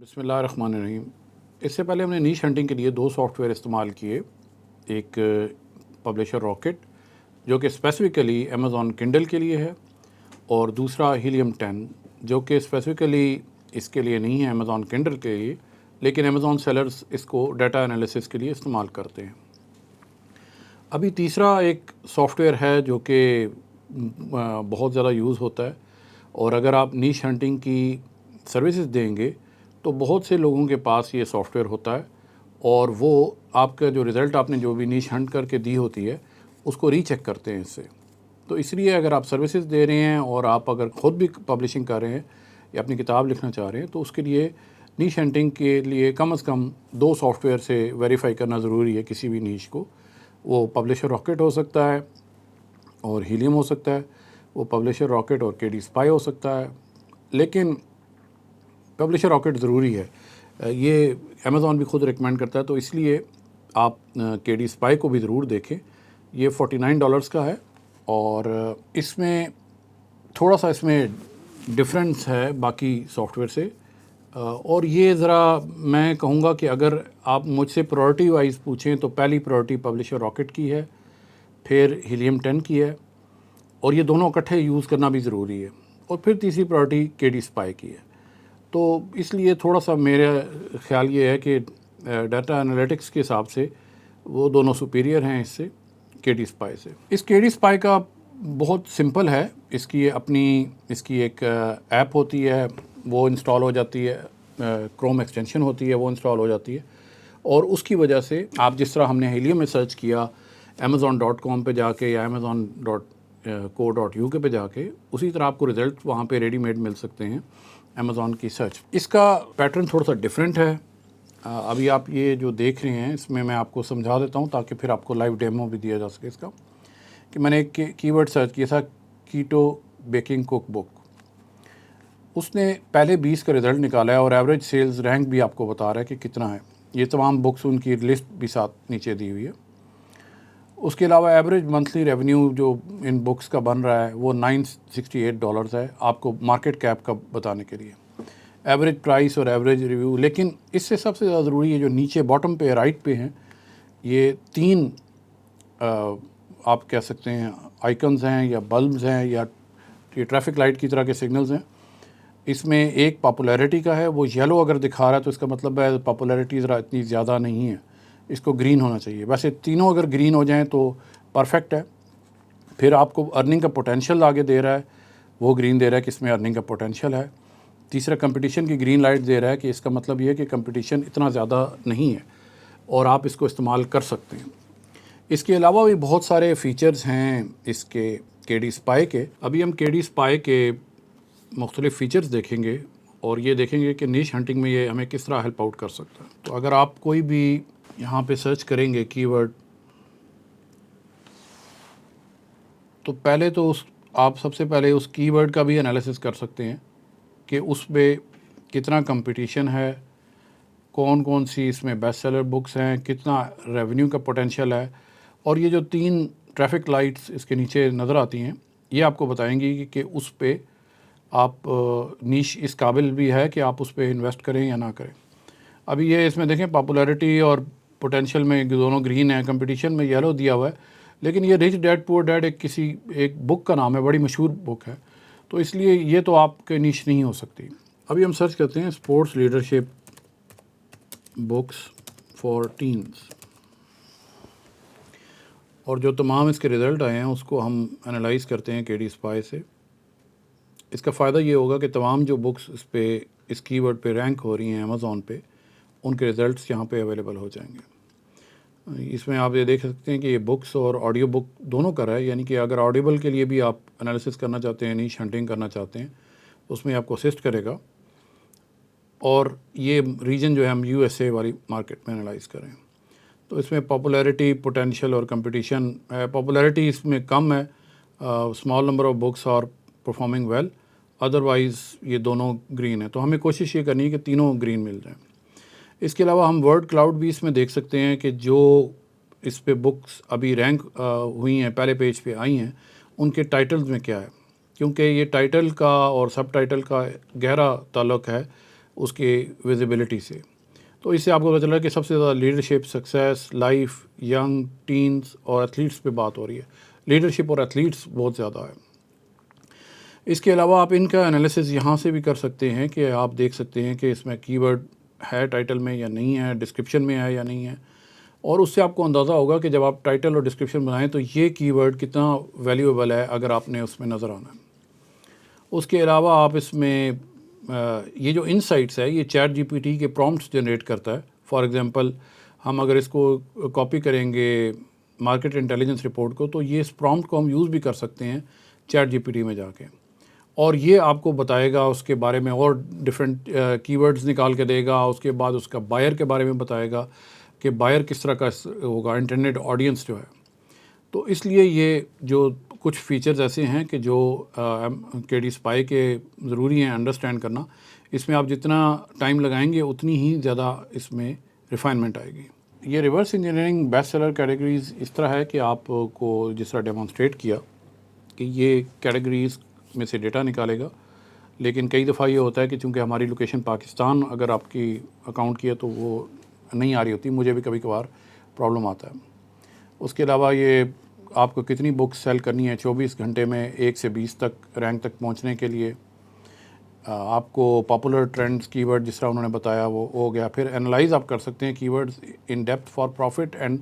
बिस्मिल्लाहिर्रहमानिर्रहीम। इससे पहले हमने नीश हंटिंग के लिए दो सॉफ्टवेयर इस्तेमाल किए। एक पब्लिशर रॉकेट जो कि स्पेसिफ़िकली अमेज़ॉन किंडल के लिए है, और दूसरा हीलियम 10 जो कि स्पेसिफ़िकली इसके लिए नहीं है, अमेज़ॉन किंडल के लिए, लेकिन अमेज़ॉन सेलर्स इसको डाटा एनालिसिस के लिए इस्तेमाल करते हैं। अभी तीसरा एक सॉफ्टवेयर है जो कि बहुत ज़्यादा यूज़ होता है, और अगर आप नीश हंटिंग की सर्विसेज देंगे तो बहुत से लोगों के पास ये सॉफ्टवेयर होता है, और वो आपका जो रिज़ल्ट आपने जो भी नीश हंट करके दी होती है उसको रीचेक करते हैं इससे। तो इसलिए अगर आप सर्विसेज दे रहे हैं और आप अगर ख़ुद भी पब्लिशिंग कर रहे हैं या अपनी किताब लिखना चाह रहे हैं, तो उसके लिए नीश हंटिंग के लिए कम से कम दो सॉफ्टवेयर से वेरीफाई करना ज़रूरी है किसी भी नीश को। वो पब्लिशर रॉकेट हो सकता है और हीलियम हो सकता है, वो पब्लिशर रॉकेट और केडी स्पाई हो सकता है, लेकिन पब्लिशर रॉकेट ज़रूरी है। ये अमेज़ॉन भी खुद रिकमेंड करता है, तो इसलिए आप केडी स्पाई को भी ज़रूर देखें। ये $49 का है, और इसमें थोड़ा सा इसमें डिफरेंस है बाकी सॉफ्टवेयर से। और ये ज़रा मैं कहूँगा कि अगर आप मुझसे प्रायोरिटी वाइज पूछें तो पहली प्रायोरिटी पब्लिशर रॉकेट की है, फिर हीलियम 10 की है, और ये दोनों इकट्ठे यूज़ करना भी ज़रूरी है, और फिर तीसरी प्रायोरिटी केडी स्पाई की है। तो इसलिए थोड़ा सा मेरा ख़्याल ये है कि डाटा एनालिटिक्स के हिसाब से वो दोनों सुपीरियर हैं इससे, केडी स्पाई से। इस केडी स्पाई का बहुत सिंपल है। इसकी एक ऐप होती है, वो इंस्टॉल हो जाती है, क्रोम एक्सटेंशन होती है, वो इंस्टॉल हो जाती है, और उसकी वजह से आप जिस तरह हमने हीलियम में सर्च किया amazon.com पे जाके या amazon.co.uk पे जाके, उसी तरह आपको रिज़ल्ट वहाँ पे रेडीमेड मिल सकते हैं अमेज़ॉन की सर्च। इसका पैटर्न थोड़ा सा डिफरेंट है। अभी आप ये जो देख रहे हैं इसमें मैं आपको समझा देता हूँ ताकि फिर आपको लाइव डेमो भी दिया जा सके इसका। कि मैंने एक कीवर्ड सर्च किया था, कीटो बेकिंग कुक बुक। उसने पहले 20 का रिज़ल्ट निकाला है, और एवरेज सेल्स रैंक भी आपको बता रहा है कि कितना है। ये तमाम बुक्स उनकी लिस्ट भी साथ नीचे दी हुई है। उसके अलावा एवरेज मंथली रेवेन्यू जो इन बुक्स का बन रहा है वो $968 है, आपको मार्केट कैप का बताने के लिए। एवरेज प्राइस और एवरेज रिव्यू, लेकिन इससे सबसे ज़्यादा ज़रूरी है जो नीचे बॉटम पे राइट पे हैं, ये 3 आप कह सकते हैं आइकन्स हैं या बल्ब्स हैं या ये ट्रैफिक लाइट की तरह के सिग्नल्स हैं। इसमें एक पॉपुलैरिटी का है, वो येलो अगर दिखा रहा है तो इसका मतलब है पॉपुलैरिटी ज़रा इतनी ज़्यादा नहीं है, इसको ग्रीन होना चाहिए। वैसे तीनों अगर ग्रीन हो जाएं तो परफेक्ट है। फिर आपको अर्निंग का पोटेंशियल आगे दे रहा है, वो ग्रीन दे रहा है कि इसमें अर्निंग का पोटेंशियल है। तीसरा कंपटीशन की ग्रीन लाइट दे रहा है कि इसका मतलब ये है कि कंपटीशन इतना ज़्यादा नहीं है और आप इसको इस्तेमाल कर सकते हैं। इसके अलावा भी बहुत सारे फीचर्स हैं इसके केडी स्पाई के। अभी हम केडी स्पाई के मुख्तलिफ़ फ़ीचर्स देखेंगे और ये देखेंगे कि नीश हंटिंग में ये हमें किस तरह हेल्प आउट कर सकता है। तो अगर आप कोई भी यहाँ पे सर्च करेंगे कीवर्ड, तो पहले तो आप सबसे पहले उस कीवर्ड का भी एनालिसिस कर सकते हैं कि उस पे कितना कंपटीशन है, कौन कौन सी इसमें बेस्ट सेलर बुक्स हैं, कितना रेवेन्यू का पोटेंशियल है। और ये जो 3 ट्रैफिक लाइट्स इसके नीचे नज़र आती हैं, ये आपको बताएंगी कि उस पे आप नीश इस काबिल भी है कि आप उस पे इन्वेस्ट करें या ना करें। अभी ये इसमें देखें पॉपुलैरिटी और पोटेंशियल में दोनों ग्रीन है, कंपटीशन में येलो दिया हुआ है, लेकिन ये रिच डैड पुअर डैड एक बुक का नाम है, बड़ी मशहूर बुक है, तो इसलिए ये तो आपके नीश नहीं हो सकती। अभी हम सर्च करते हैं sports leadership books for teens, और जो तमाम इसके रिज़ल्ट आए हैं उसको हम एनालाइज़ करते हैं केडी स्पाई से। इसका फ़ायदा ये होगा कि तमाम जो बुक्स इस कीवर्ड पे रैंक हो रही हैं अमेज़ॉन पे, उनके रिज़ल्ट्स यहाँ पे अवेलेबल हो जाएंगे। इसमें आप ये देख सकते हैं कि ये बुक्स और ऑडियो बुक दोनों कर रहा है, यानी कि अगर ऑडिबल के लिए भी आप एनालिसिस करना चाहते हैं, नीश हंटिंग करना चाहते हैं, तो उसमें आपको असिस्ट करेगा। और ये रीजन जो है हम USA वाली मार्केट में एनालाइज़ करें, तो इसमें पॉपुलैरिटी, पोटेंशियल और कंपटीशन। पॉपुलैरिटी इसमें कम है, स्मॉल नंबर ऑफ बुक्स और परफॉर्मिंग वेल, अदरवाइज़ ये दोनों ग्रीन है। तो हमें कोशिश ये करनी है कि तीनों ग्रीन मिल जाएं। इसके अलावा हम वर्ड क्लाउड भी इसमें देख सकते हैं कि जो इस पे बुक्स अभी रैंक हुई हैं, पहले पेज पे आई हैं, उनके टाइटल्स में क्या है, क्योंकि ये टाइटल का और सब टाइटल का गहरा ताल्लुक़ है उसके विजिबिलिटी से। तो इससे आपको पता चला कि सबसे ज़्यादा leadership, success, life, young, teens और एथलीट्स पे बात हो रही है। लीडरशिप और एथलीट्स बहुत ज़्यादा है। इसके अलावा आप इनका एनालिसिस यहाँ से भी कर सकते हैं कि आप देख सकते हैं कि इसमें कीवर्ड है टाइटल में या नहीं है, डिस्क्रिप्शन में है या नहीं है, और उससे आपको अंदाज़ा होगा कि जब आप टाइटल और डिस्क्रिप्शन बनाएं तो ये कीवर्ड कितना वैल्यूएबल है अगर आपने उसमें नज़र आना है। उसके अलावा आप इसमें ये जो इनसाइट्स है ये चैट जीपीटी के प्रॉम्प्ट्स जनरेट करता है। फॉर एग्जांपल हम अगर इसको कॉपी करेंगे मार्केट इंटेलिजेंस रिपोर्ट को, तो ये इस प्रॉम्प्ट को हम यूज़ भी कर सकते हैं चैट जीपीटी में जाके, और ये आपको बताएगा उसके बारे में और डिफरेंट कीवर्ड्स निकाल के देगा। उसके बाद उसका बायर के बारे में बताएगा कि बायर किस तरह का होगा, इंटरनेट ऑडियंस जो है। तो इसलिए ये जो कुछ फीचर्स ऐसे हैं कि जो KD स्पाई के ज़रूरी हैं अंडरस्टैंड करना। इसमें आप जितना टाइम लगाएंगे उतनी ही ज़्यादा इसमें रिफाइनमेंट आएगी। ये reverse engineering best seller categories इस तरह है कि आपको जिस तरह डेमोन्स्ट्रेट किया कि ये कैटेगरीज़ में से डेटा निकालेगा, लेकिन कई दफ़ा ये होता है कि चूँकि हमारी लोकेशन पाकिस्तान अगर आपकी अकाउंट की है तो वो नहीं आ रही होती। मुझे भी कभी कभार प्रॉब्लम आता है। उसके अलावा ये आपको कितनी बुक्स सेल करनी है 24 घंटे में 1 से 20 तक रैंक तक पहुंचने के लिए, आपको पॉपुलर ट्रेंड्स कीवर्ड जिस तरह उन्होंने बताया वो हो गया। फिर एनालाइज आप कर सकते हैं keywords in depth for profit and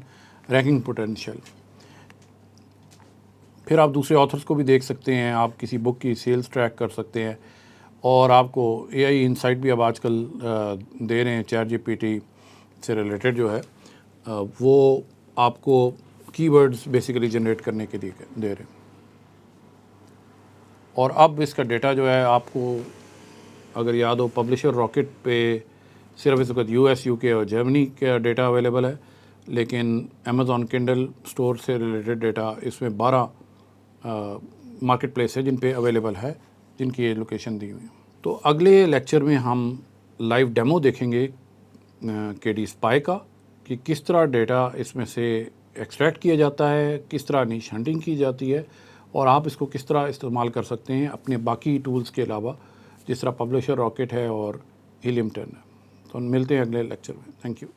ranking potential. फिर आप दूसरे ऑथर्स को भी देख सकते हैं, आप किसी बुक की सेल्स ट्रैक कर सकते हैं, और आपको AI इनसाइट भी अब आजकल दे रहे हैं चैट जीपीटी से रिलेटेड जो है वो आपको कीवर्ड्स बेसिकली जनरेट करने के लिए दे रहे हैं। और अब इसका डेटा जो है आपको अगर याद हो पब्लिशर रॉकेट पे सिर्फ इस वक्त US, UK और जर्मनी का डेटा अवेलेबल है, लेकिन अमेज़ॉन किंडल स्टोर से रिलेटेड डेटा इसमें 12 मार्केट प्लेस है जिन पे अवेलेबल है, जिनकी ये लोकेशन दी हुई है। तो अगले लेक्चर में हम लाइव डेमो देखेंगे KD स्पाई का कि किस तरह डेटा इसमें से एक्सट्रैक्ट किया जाता है, किस तरह नीश हंटिंग की जाती है, और आप इसको किस तरह इस्तेमाल कर सकते हैं अपने बाकी टूल्स के अलावा जिस तरह पब्लिशर रॉकेट है और हीलियम 10 है। तो मिलते हैं अगले लेक्चर में। Thank you.